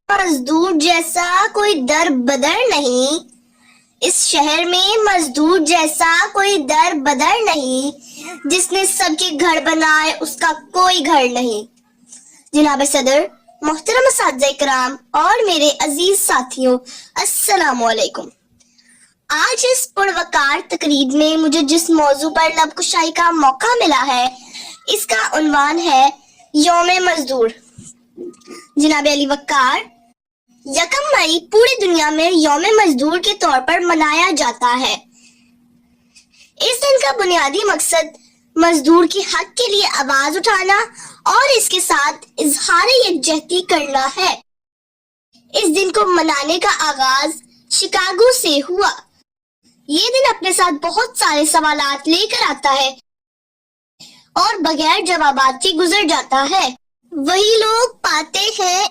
مزدور جیسا کوئی در بدر نہیں، اس شہر میں مزدور جیسا کوئی در بدر نہیں، جس نے سب کے گھر بنائے اس کا کوئی گھر نہیں۔ جناب صدر، محترم اساتذہ کرام اور میرے عزیز ساتھیوں، السلام علیکم۔ آج اس پروقار تقریب میں مجھے جس موضوع پر لب کشائی کا موقع ملا ہے، اس کا عنوان ہے یوم مزدور۔ جناب علی وقار، 1 مئی پوری دنیا میں یوم مزدور کے طور پر منایا جاتا ہے۔ اس دن کا بنیادی مقصد مزدور کے حق کے لیے آواز اٹھانا اور اس کے ساتھ اظہار یکجہتی کرنا ہے۔ اس دن کو منانے کا آغاز شکاگو سے ہوا۔ یہ دن اپنے ساتھ بہت سارے سوالات لے کر آتا ہے اور بغیر جوابات کے گزر جاتا ہے۔ وہی لوگ پاتے ہیں